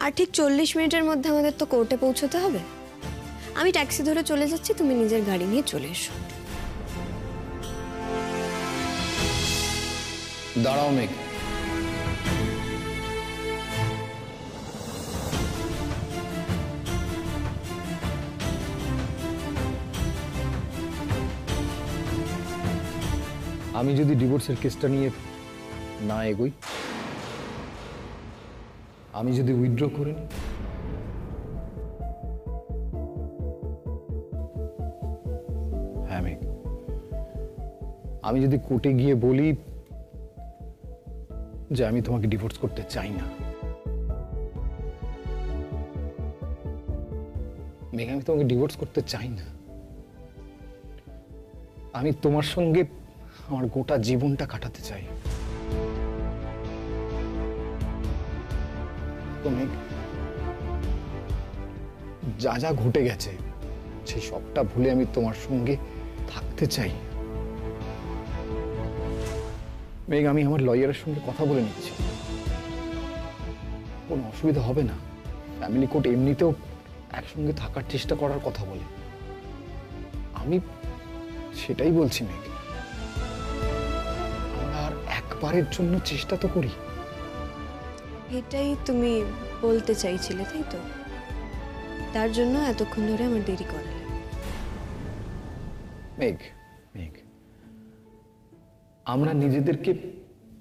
আর ঠিক 40 মিনিটের মধ্যে আমাদের তো কোর্টে পৌঁছতে হবে। আমি ট্যাক্সি ধরে চলে যাচ্ছি, তুমি নিজের গাড়ি নিয়ে চলে এসো। দাঁড়াও মেঘ, আমি যদি ডিভোর্সের কেসটা নিয়ে না এগোই, আমি যদি উইথড্র করে নিই, হ্যাঁ মেঘ, আমি যদি কোর্টে গিয়ে বলি যে আমি তোমাকে ডিভোর্স করতে চাই না, মেঘ আমি তোমাকে ডিভোর্স করতে চাই না, আমি তোমার সঙ্গে আমার গোটা জীবনটা কাটাতে চাই। তো মেঘ, যা যা ঘটে গেছে সেই সবটা ভুলে আমি তোমার সঙ্গে থাকতে চাই। মেঘ, আমি আমার লয়ারের সঙ্গে কথা বলে নিচ্ছি, কোনো অসুবিধা হবে না। ফ্যামিলি কোর্ট এমনিতেও একসঙ্গে থাকার চেষ্টা করার কথা বলে, আমি সেটাই বলছি মেঘ। আমরা আর একবারের জন্য চেষ্টা তো করি। এটাই তুমি বলতে চাইছিলে, তাই তো? তার জন্য এতক্ষণ ধরে আমার দেরি করালে। মেঘ, মেঘ, আমরা নিজেদেরকে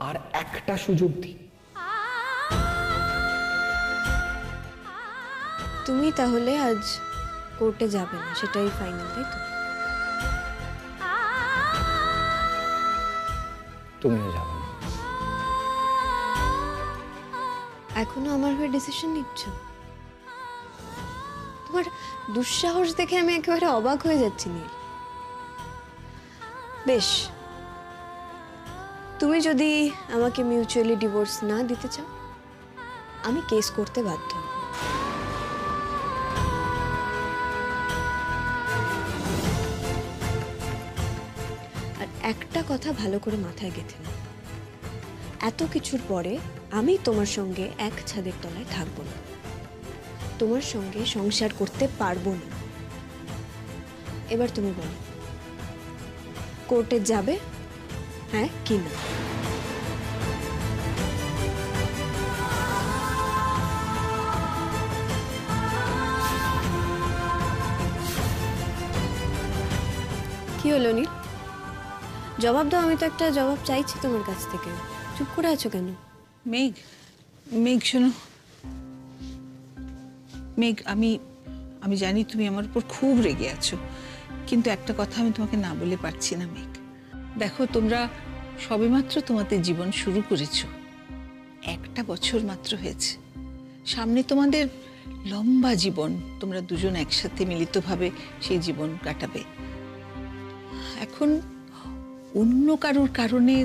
আর একটা সুযোগ দিই। তুমি তাহলে আজ কোর্টে যাবে না, সেটাই ফাইনাল, তাই তো? তুমিও যাবে না? এখনো আমার হয়ে ডিসিশন নিচ্ছ? তোমার দুঃসাহস দেখে আমি একেবারে অবাক হয়ে যাচ্ছি নীল। বেশ, তুমি যদি আমাকে মিউচুয়ালি ডিভোর্স না দিতে চাও, আমি কেস করতে বাধ্য। আর একটা কথা ভালো করে মাথায় গেঁথে নাও, এত কিছুর পরে আমি তোমার সঙ্গে এক ছাদের তলায় থাকবো না, তোমার সঙ্গে সংসার করতে পারবো না। এবার তুমি বলো, কোর্টে যাবে হ্যাঁ কি না? কি হলো নীল, জবাব দাও। আমি তো একটা জবাব চাইছি তোমার কাছ থেকে, চুপ করে আছো কেন? মেঘ, মেঘ শোনো মেঘ, আমি জানি তুমি আমার উপর খুব রেগে আছো, কিন্তু একটা কথা আমি তোমাকে না বলে পারছি না মেঘ। দেখো, তোমরা সবেমাত্র তোমাদের জীবন শুরু করেছো, 1টা বছর মাত্র হয়েছে, সামনে তোমাদের লম্বা জীবন, তোমরা দুজন একসাথে মিলিতভাবে সেই জীবন কাটাবে। এখন অন্য কারোর কারণে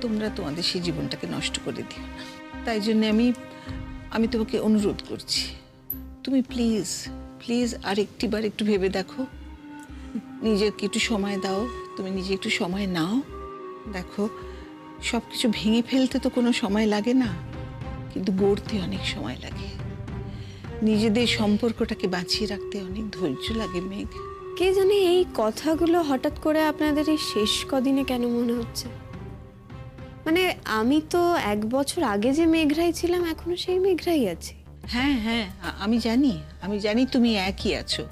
তোমরা তোমাদের সেই জীবনটাকে নষ্ট করে দিও না। তাই জন্য আমি তোমাকে অনুরোধ করছি, তুমি প্লিজ প্লিজ আরেকটিবার একটু ভেবে দেখো, নিজেকে একটু সময় দাও, তুমি নিজে একটু সময় নাও। দেখো, সব কিছু ভেঙে ফেলতে তো কোনো সময় লাগে না, কিন্তু গড়তে অনেক সময় লাগে। নিজেদের সম্পর্কটাকে বাঁচিয়ে রাখতে অনেক ধৈর্য লাগে মেঘ। কে জানে এই কথাগুলো হঠাৎ করে আপনাদের এই শেষ কদিনে কেন মনে হচ্ছে? মানে আমি তো 1 বছর আগে যে মেঘরাই ছিলাম, এখনো সেই মেঘরাই আছি। হ্যাঁ হ্যাঁ, আমি জানি তুমি একই আছো,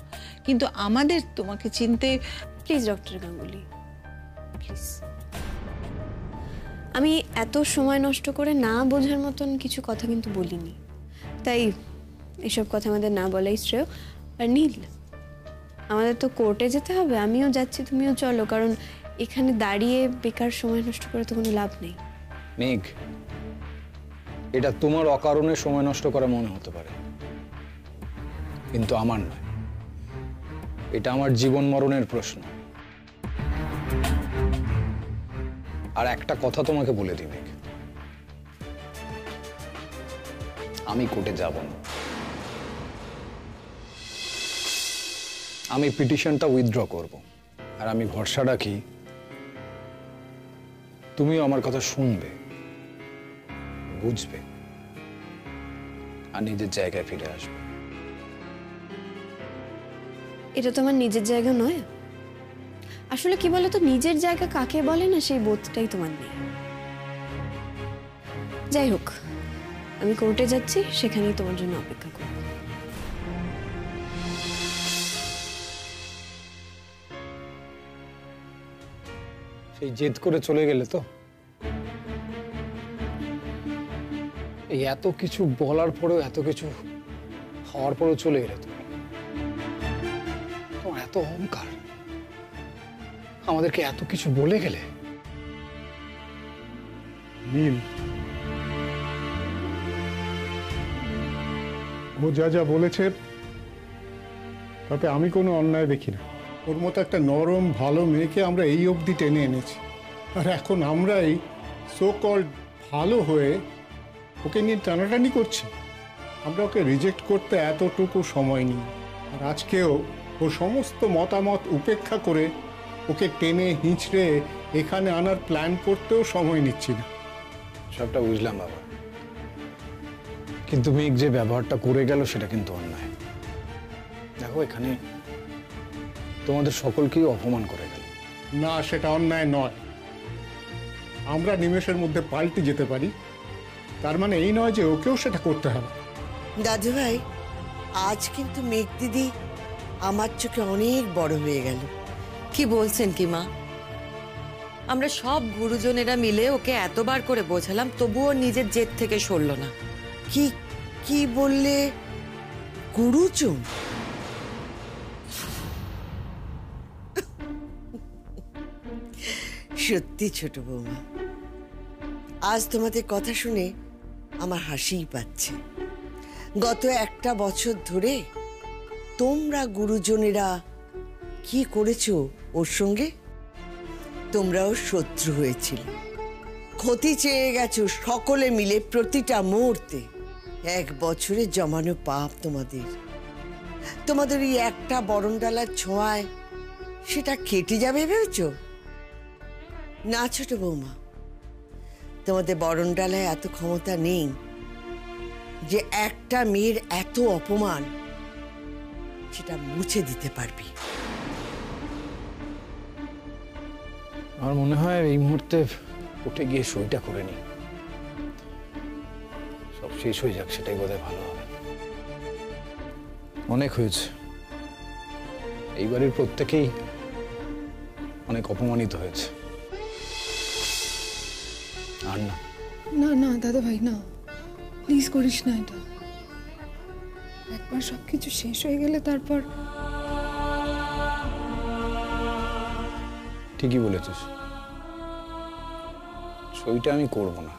কিন্তু আমাদের তোমাকে চিনতে। Please doctor Ganguly, please. আমি এত সময় নষ্ট করে না বোঝার মতন কিছু কথা কিন্তু বলিনি, তাই এসব কথা আমাদের না বলাই শ্রেয়। আর নীল, আমাদের তো কোর্টে যেতে হবে, আমিও যাচ্ছি, তুমিও চলো, কারণ এখানে দাঁড়িয়ে বেকার সময় নষ্ট করে তো কোনো লাভ নেই। মেঘ, এটা তোমার অকারণে সময় নষ্ট করা মনে হতে পারে, কিন্তু আমার নয়। এটা আমার জীবন মরণের প্রশ্ন। আর একটা কথা তোমাকে বলে দিই মেঘ, আমি কোর্টে যাব না। আমি পিটিশনটা উইথড্র করব, আর আমি ভরসা রাখি তুমিও আমার কথা শুনবে, বুঝবে। আর নিজের জায়গায় ফিরে আসবো। এটা তো আমার নিজের জায়গা নয়। আসলে কি বলতো, নিজের জায়গা কাকে বলে না সেই বোধটাই তোমার নেই। যাই হোক, আমি কোর্টে যাচ্ছি, সেখানেই তোমার জন্য অপেক্ষা করব। সেই জেদ করে চলে গেলে তো? এই এত কিছু বলার পরেও, এত কিছু হওয়ার পরেও চলে গেলে তো? তোমার এত অহংকার, আমাদেরকে এত কিছু বলে গেলে। নীল, ও যা যা বলেছে তাতে আমি কোনো অন্যায় দেখি না। ওর মতো একটা নরম ভালো মেয়েকে আমরা এই অবধি টেনে এনেছি, আর এখন আমরাই সো কল্ড ভালো হয়ে ওকে নিয়ে টানাটানি করছি। আমরা ওকে রিজেক্ট করতে এতটুকু সময় নিই, আর আজকেও ও সমস্ত মতামত উপেক্ষা করে ওকে টেনে হিঁচড়ে এখানে আনার প্ল্যান করতেও সময় নিচ্ছি না। সবটা বুঝলাম বাবা, কিন্তু মেঘ যে ব্যবহারটা করে গেল সেটা কিন্তু অন্যায়। দেখো, এখানে তোমাদের সকলকেই অপমান করে গেল। না, সেটা অন্যায় নয়। আমরা নিমেষের মধ্যে পাল্টে যেতে পারি, তার মানে এই নয় যে ওকেও সেটা করতে হবে। দাদু ভাই, আজ কিন্তু মেঘ দিদি আমার চোখে অনেক বড় হয়ে গেল। কি বলছেন কি মা? আমরা সব গুরুজনেরা মিলে ওকে এতবার করে বোঝালাম, তবুও নিজের জেদ থেকে সরল না। কি কি বললে? গুরুজন? সত্যি ছোট বৌমা, আজ তোমাদের কথা শুনে আমার হাসিই পাচ্ছে। গত একটা বছর ধরে তোমরা গুরুজনেরা কি করেছো ওর সঙ্গে? তোমরাও শত্রু হয়েছিল, ক্ষতি চেয়ে গেছো সকলে মিলে প্রতিটা মুহূর্তে। এক বছরে জমানো পাপ তোমাদের এই একটা বরণডালার ছোঁয়ায় সেটা কেটে যাবে ভেবেছো? না ছোট বৌমা, তোমাদের বরণডালায় এত ক্ষমতা নেই যে একটা মেয়ের এত অপমান সেটা মুছে দিতে পারবি। আমার মনে হয় এই মুহূর্তে উঠে গিয়ে সইটা করে নি, সব শেষ হয়ে যাক, সেটাই বোধহয় ভালো হবে। অনেক হয়েছে, এইবারের প্রত্যেকেই অনেক অপমানিত হয়েছে। আর না। না না দাদা ভাই, না, প্লিজ করিস না এটা। একবার সবকিছু শেষ হয়ে গেলে তারপর। ঠিকই বলেছিস, সইটা আমি করব না।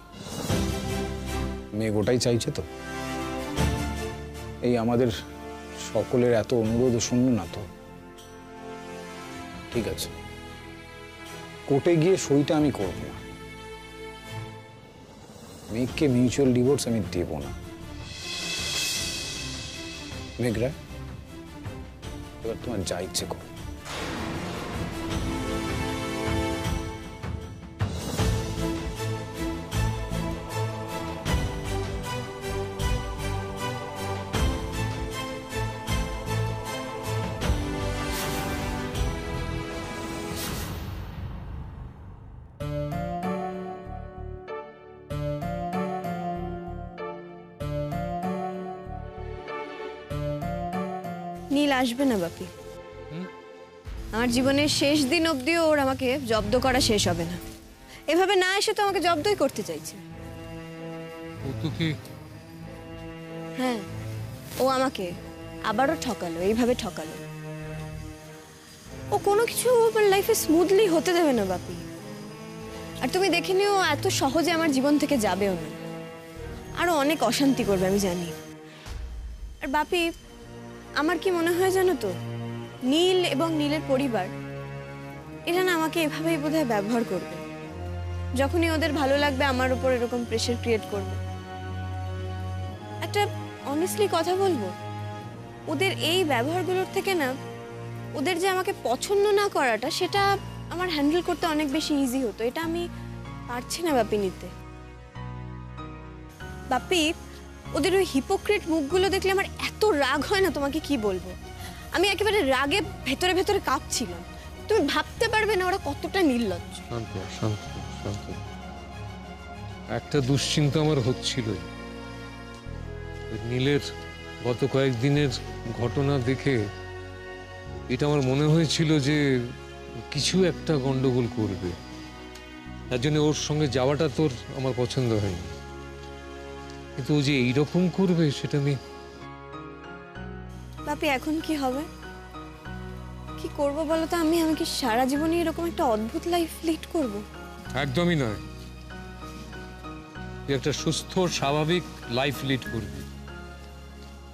মেয়ে গোটাই চাইছে তো, এই আমাদের সকলের এত অনুরোধ শুনল না তো। ঠিক আছে, কোর্টে গিয়ে সইটা আমি করব না। মেঘকে মিউচুয়াল ডিভোর্স আমি দেব না। মেঘরা, এবার তোমার যা ইচ্ছে করো। নীল আসবে না বাপি। আমার জীবনের শেষ দিন অবধিও ওর আমাকে জব্দ করা শেষ হবে না। এভাবে না এসে তো আমাকে জব্দই করতে চাইছে। হ্যাঁ, ও আমাকে আবারও ঠকালো, এইভাবে ঠকালো। ও কোনো কিছু আমার লাইফে স্মুথলি হতে দেবে না বাপি। আর তুমি দেখে নিও, এত সহজে আমার জীবন থেকে যাবেও না, আরো অনেক অশান্তি করবে আমি জানি। আর বাপি, আমার কি মনে হয় জানো তো, নীল এবং নীলের পরিবার এরা না আমাকে এভাবেই বোধহয় ব্যবহার করবে। যখনই ওদের ভালো লাগবে আমার উপর এরকম প্রেশার ক্রিয়েট করবে। একটা অনেস্টলি কথা বলবো, ওদের এই ব্যবহারগুলোর থেকে না, ওদের যে আমাকে পছন্দ না করাটা, সেটা আমার হ্যান্ডেল করতে অনেক বেশি ইজি হতো। এটা আমি পারছি না বাপি নিতে। বাপি, ওদের ওই হিপোক্রেট মুখগুলো দেখলে আমার এত রাগ হয় না, তোমাকে কি বলবো। আমি একেবারে রাগে ভেতরে ভেতরে কাঁপছিলাম। তুমি ভাবতে পারবে না ওরা কতটা নির্লজ্জ। শান্ত শান্ত শান্ত। একটা দুশ্চিন্তা আমার হচ্ছিলই। নীলের গত কয়েকদিনের ঘটনা দেখে এটা আমার মনে হয়েছিল যে কিছু একটা গন্ডগোল করবে। তার জন্য ওর সঙ্গে যাওয়াটা তোর আমার পছন্দ হয়নি, কিন্তু ও যে এইরকম করবে সেটা আমি। বাপি এখন কি হবে, কি করব বলো তো? আমি কি সারা জীবনে এরকম একটা অদ্ভুত লাইফ লিড করব? একদমই নয়। তুই একটা সুস্থ স্বাভাবিক লাইফ লিড করবি।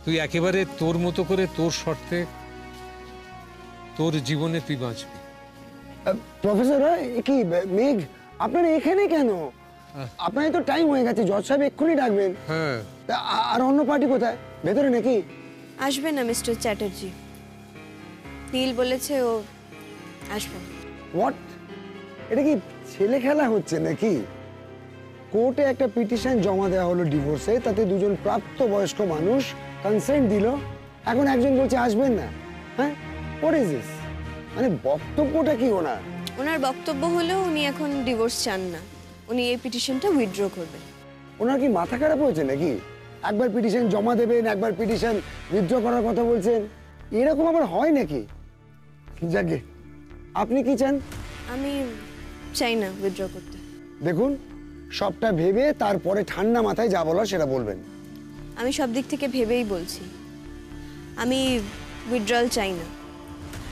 তুই একেবারে তোর মতো করে, তোর শর্তে, তোর জীবনে তুই বাঁচবি। প্রফেসর কি মেঘ, আপনারা এখানে কেন? আপনার তো টাইম হয়ে গেছে, জজ সাহেব এক্ষুনি ডাকবেন। হ্যাঁ, আর অন্য পার্টি কোথায়? ভেতরে নাকি? আসবে না মিস্টার চ্যাটার্জি, নীল বলেছে ও আসবে না। হোয়াট? এটা কি ছেলে খেলা হচ্ছে নাকি? কোর্টে একটা পিটিশন জমা দেওয়া হলো ডিভোর্সে, তাতে দুজন প্রাপ্তবয়স্ক মানুষ কনসেন্ট দিল, এখন একজন বলছে আসবেন না। হ্যাঁ, হোয়াট ইজ দিস? মানে বক্তব্যটা কি ওনার? ওনার বক্তব্য হলো উনি এখন ডিভোর্স চান না, উনি এই পিটিশনটা উইথড্র করবেন। ওনার কি মাথা খারাপ হয়েছে নাকি? একবার পিটিশন জমা দেবেন, একবার পিটিশন উইথড্র করার কথা বলছেন, এরকম আবার হয় নাকি? যাকে আপনি কি চান? আমি চাই না উইথড্র করতে। দেখুন, সবটা ভেবে তারপরে ঠান্ডা মাথায় যা বলার সেটা বলবেন। আমি সব দিক থেকে ভেবেই বলছি, আমি উইথড্রল চাই না।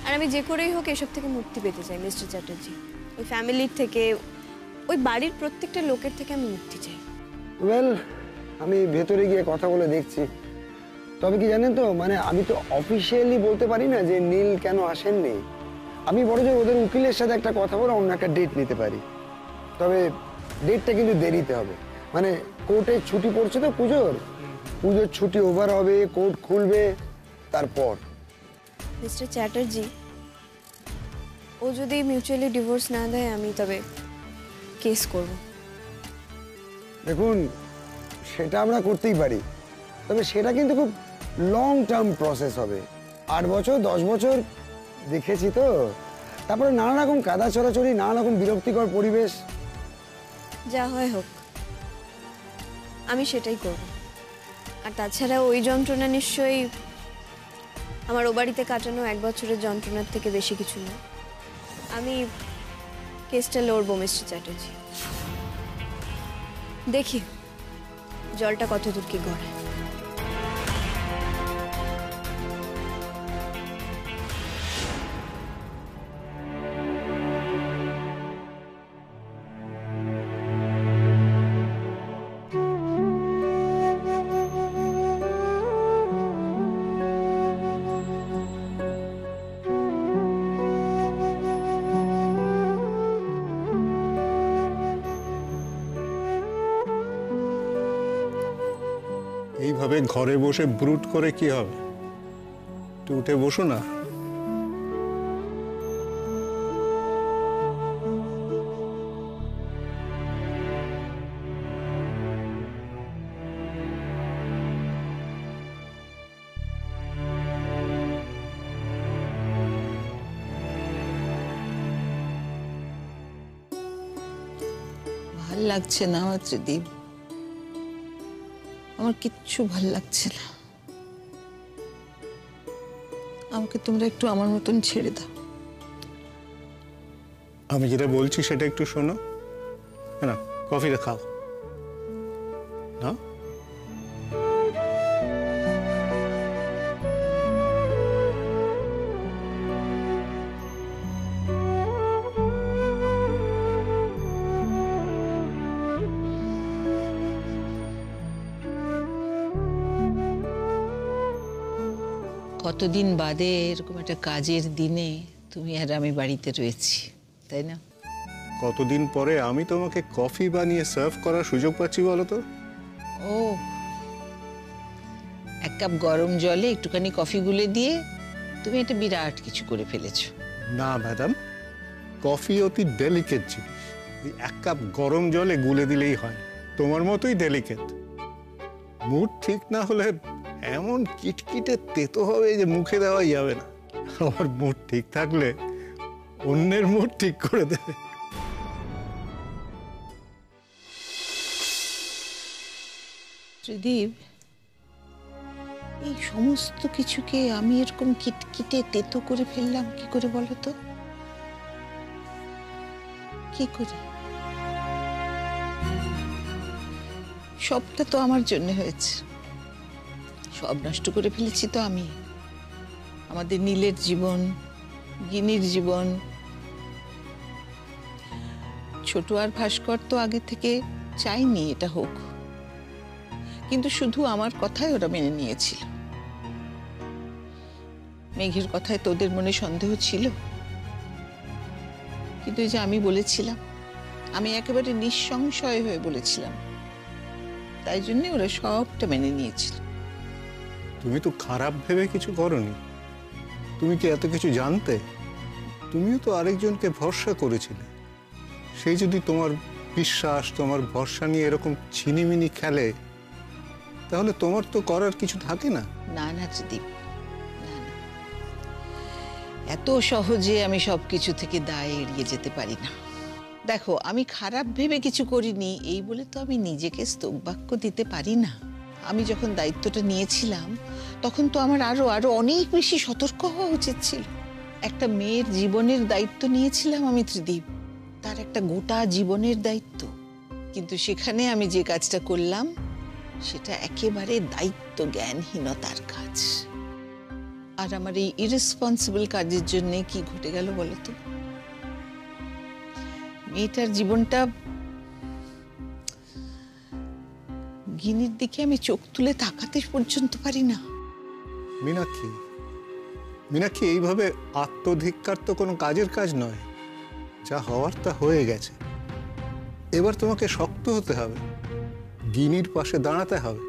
আর আমি যে করেই হোক এসব থেকে মুক্তি পেতে চাই মিস্টার চ্যাটার্জি। ওই ফ্যামিলির থেকে, ওই বাড়ির প্রত্যেকটা লোকের থেকে আমি মুক্তি চাই। ওয়েল, আমি ভেতরে গিয়ে কথা বলে দেখছি। তবে কি জানেন তো, মানে আমি তো অফিসিয়ালি বলতে পারি না যে নীল কেন আসেননি। আমি বড় ওদের উকিলের সাথে একটা কথা বলে অন্য একটা ডেট নিতে পারি। তবে ডেটটা কিন্তু দেরিতে হবে, মানে কোর্টের ছুটি পড়ছে তো পুজোর ছুটি ওভার হবে, কোর্ট খুলবে তারপর। মিস্টার চ্যাটার্জি, ও যদি মিউচুয়ালি ডিভোর্স না দেয় আমি তবে কেস করব। দেখুন, সেটা আমরা করতেই পারি, তবে সেটা কিন্তু খুব লং টার্ম প্রসেস হবে। 8 বছর 10 বছর দেখেছি তো, তারপরে নানা রকম কাদা চড়াচড়ি, নানা রকম বিরক্তিকর পরিবেশ। যা হয় হোক, আমি সেটাই করব। আর তাছাড়া ওই যন্ত্রণা নিশ্চয়ই আমার ও বাড়িতে কাটানো 1 বছরের যন্ত্রণার থেকে বেশি কিছু না। আমি কেসটা লড়বো মিস্টার চ্যাটার্জি। দেখি জলটা কত দূর কি গড়ায়। এইভাবে ঘরে বসে ব্রুট করে কি হবে? একটু উঠে বসো না। ভাল লাগছে না আমার ত্রিদীপ, আমার কিচ্ছু ভাল লাগছে না। আমাকে তোমরা একটু আমার মতন ছেড়ে দাও। আমি যেটা বলছি সেটা একটু শোনো না, কফিটা খাও না। কতদিন বাদে এরকম একটা কাজের দিনে তুমি আর আমি বাড়িতে রয়েছি, তাই না? কতদিন পরে আমি তোমাকে কফি বানিয়ে সার্ভ করার সুযোগ পাচ্ছি বলো তো? ও, 1 কাপ গরম জলে একটুখানি কফি গুলে দিয়ে তুমি এটা বিরাট কিছু করে ফেলেছো। না ম্যাডাম, কফি অতি ডেলিকেট জিনিস, 1 কাপ গরম জলে গুলে দিলেই হয়। তোমার মতোই ডেলিকেট। মুড ঠিক না হলে এমন কিটকিটে তেতো হবে যে মুখে দেওয়াই যাবে না। আমার মুড ঠিক থাকলে অন্যের মুড ঠিক করে দেবে। ত্রিদীপ, এই সমস্ত কিছুকে আমি এরকম কিটকিটে তেতো করে ফেললাম কি করে বলো তো? কি করে? সবটা তো আমার জন্য হয়েছে, সব নষ্ট করে ফেলেছি তো আমি। আমাদের নীলের জীবন, গিনির জীবন। ছোট আর ভাস্কর তো আগে থেকে চাইনি এটা হোক, কিন্তু শুধু আমার কথাই ওরা মেনে নিয়েছিল। মেঘের কথায় তোদের মনে সন্দেহ ছিল, কিন্তু এই যে আমি বলেছিলাম, আমি একেবারে নিঃসংশয় হয়ে বলেছিলাম, তাই জন্য ওরা সবটা মেনে নিয়েছিল। তুমি তো খারাপ ভেবে কিছু করনি। তুমি কি এত কিছু জানতে? তুমিও তো আরেকজনকে ভরসা করেছিলে। সেই যদি তোমার বিশ্বাস, তোমার ভরসা নিয়ে এরকম ছিনিমিনি খেলে, তাহলে তোমার তো করার কিছু থাকে না। না না ত্রিদীপ, না না, এত সহজে আমি সবকিছু থেকে দায় এড়িয়ে যেতে পারি না। দেখো, আমি খারাপ ভেবে কিছু করিনি এই বলে তো আমি নিজেকে স্তববাক্য দিতে পারি না। আমি যখন দায়িত্বটা নিয়েছিলাম তখন তো আমার আরো আরো অনেক বেশি সতর্ক হওয়া উচিত ছিল। একটা মেয়ের জীবনের দায়িত্ব নিয়েছিলাম আমি ত্রিদীপ, তার একটা গোটা জীবনের দায়িত্ব। কিন্তু সেখানে আমি যে কাজটা করলাম সেটা একেবারে দায়িত্ব জ্ঞানহীনতার কাজ। আর আমার এই ইরেসপন্সিবল কাজের জন্য কি ঘটে গেল বলতো? মেয়েটার জীবনটা, গিনির দিকে আমি চোখ তুলে তাকাতে পর্যন্ত পারি না। মীনাক্ষী, মীনাক্ষী, এইভাবে আত্মধিক্কার তো কোনো কাজের কাজ নয়। যা হওয়ার তা হয়ে গেছে। এবার তোমাকে শক্ত হতে হবে, গিনির পাশে দাঁড়াতে হবে।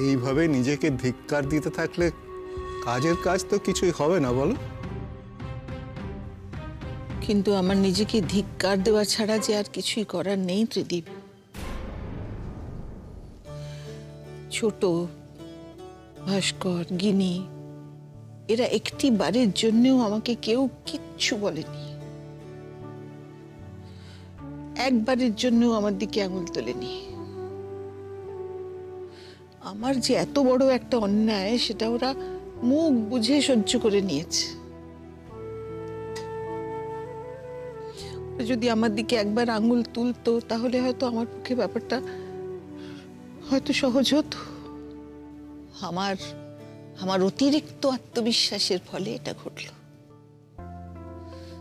এইভাবে নিজেকে ধিক্কার দিতে থাকলে কাজের কাজ তো কিছুই হবে না, বলো? কিন্তু আমার নিজেকে ধিক্কার দেওয়া ছাড়া যে আর কিছুই করার নেই ত্রিদীপ। ছোট, ভাস্কর, গিনি, এরা একটি বারের জন্যও আমাকে কেউ কিচ্ছু বলেনি। একবারের জন্য আমার দিকে আঙুল তোলেনি। আমার যে এত বড় একটা অন্যায় সেটা ওরা মুখ বুঝে সহ্য করে নিয়েছে। যদি আমার দিকে একবার আঙুল তুলতো তাহলে হয়তো আমার পক্ষে ব্যাপারটা হয়তো সহজ হতো। আমার অতিরিক্ত আত্মবিশ্বাসের ফলে এটা ঘটল।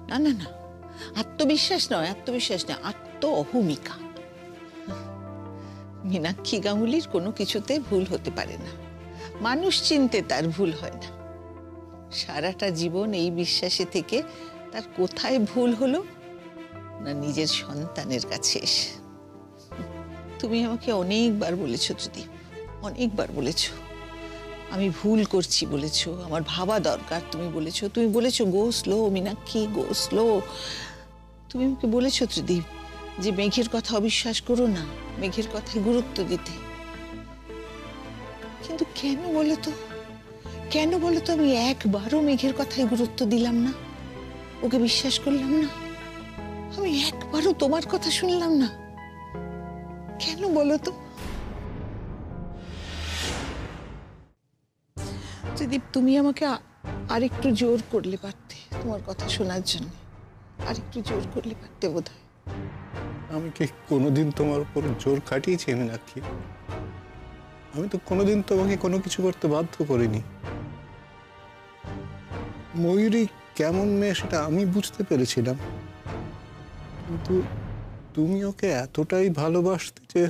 না না না, আত্মবিশ্বাস নয়, আত্ম অহমিকা। মীনাক্ষী গাঙ্গুলির কোনো কিছুতে ভুল হতে পারে না, মানুষ চিনতে তার ভুল হয় না। সারাটা জীবন এই বিশ্বাসে থেকে তার কোথায় ভুল হলো না নিজের সন্তানের কাছে এসে। তুমি আমাকে অনেকবার বলেছো ত্রিদীপ, অনেকবার বলেছো আমি ভুল করছি, বলেছো আমার ভাবা দরকার। তুমি বলেছো গো স্লো মীনাক্ষী, গো স্লো। তুমি আমাকে বলেছো ত্রিদীপ যে মেঘের কথা অবিশ্বাস করো না, মেঘের কথায় গুরুত্ব দিতে। কিন্তু কেন বলো তো আমি একবারও মেঘের কথায় গুরুত্ব দিলাম না, ওকে বিশ্বাস করলাম না? আমি একবারও তোমার কথা শুনলাম না, কেন বলো তো? ত্রিদীপ, তুমি আমাকে আরেকটু জোর করলে পারতে তোমার কথা শোনার জন্য, আরেকটু জোর করলে পারতে বোধহয়। আমি কি কোনোদিন তোমার উপর জোর খাটিয়েছি মীনাক্ষী? আমি তো কোনোদিন তোমাকে কোনো কিছু করতে বাধ্য করিনি। ময়ূরী কেমন মেয়ে সেটা আমি বুঝতে পেরেছিলাম, কিন্তু তুমি ওকে এতটাই ভালোবাসতে যে।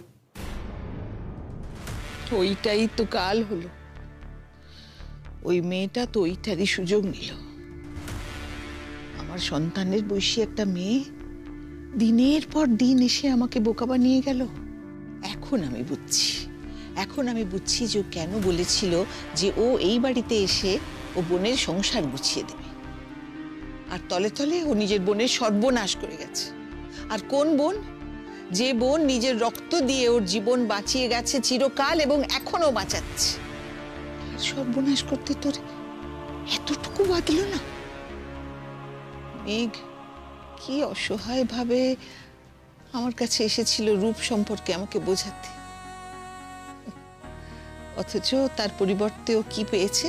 ওইটাই তো কাল হলো, ওই মেয়েটা তো ওইটারই সুযোগ নিল। আমার সন্তানের বয়সী একটা মেয়ে দিনের পর দিন এসে আমাকে বোকা বানিয়ে গেল। এখন আমি বুঝছি যে ও কেন বলেছিল যে ও এই বাড়িতে এসে ও বোনের সংসার গুছিয়ে দেবে, আর তলে তলে ও নিজের বোনের সর্বনাশ করে গেছে। আর কোন বোন? যে বোন নিজের রক্ত দিয়ে ওর জীবন বাঁচিয়ে গেছে চিরকাল এবং এখনো বাঁচাচ্ছে, তার সর্বনাশ করতে তোর এতটুকু বাদলো না? মেঘ কি অসহায় ভাবে আমার কাছে এসেছিল রূপ সম্পর্কে আমাকে বোঝাতে, অথচ তার পরিবর্তে ও কি পেয়েছে?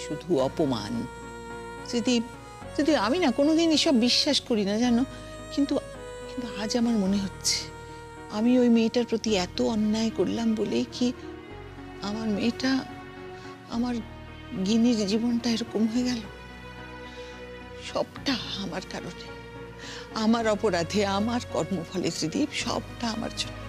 শুধু অপমান। যদি আমি না কোনোদিন এসব বিশ্বাস করি না জানো, কিন্তু কিন্তু আজ আমার মনে হচ্ছে আমি ওই মেয়েটার প্রতি এত অন্যায় করলাম বলেই কি আমার মেয়েটা, আমার গিনির জীবনটা এরকম হয়ে গেল। সবটা আমার কারণে, আমার অপরাধে, আমার কর্মফলে ত্রিদীপ, সবটা আমার জন্য।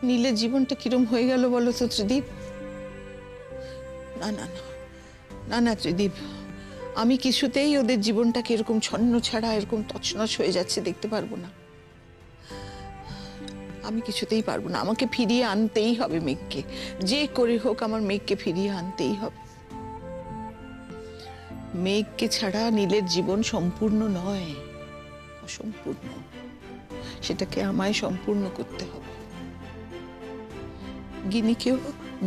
নীলের জীবনটা কিরম হয়ে গেল বলো তো ত্রিদীপ? না না না না না ত্রিদীপ, আমি কিছুতেই ওদের জীবনটাকে এরকম ছন্ন ছাড়া এরকম তছনছ হয়ে যাচ্ছে দেখতে পারবো না। আমি কিছুতেই পারবো না। আমাকে ফিরিয়ে আনতেই হবে মেঘকে, যে করে হোক আমার মেঘকে ফিরিয়ে আনতেই হবে। মেঘকে ছাড়া নীলের জীবন সম্পূর্ণ নয়, অসম্পূর্ণ। সেটাকে আমায় সম্পূর্ণ করতে হবে।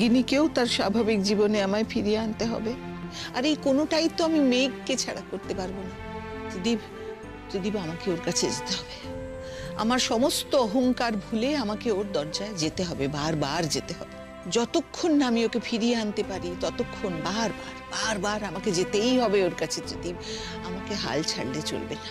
গিনিকেও তার স্বাভাবিক জীবনে আমায় ফিরিয়ে আনতে হবে। আর এই কোনোটাই তো আমি মেঘকে ছাড়া করতে পারবো না। ত্রিদীপ, আমাকে ওর কাছে যেতে হবে। আমার সমস্ত অহংকার ভুলে আমাকে ওর দরজায় যেতে হবে, বারবার যেতে হবে। যতক্ষণ না আমি ওকে ফিরিয়ে আনতে পারি ততক্ষণ বারবার আমাকে যেতেই হবে ওর কাছে ত্রিদীপ। আমাকে হাল ছাড়লে চলবে না।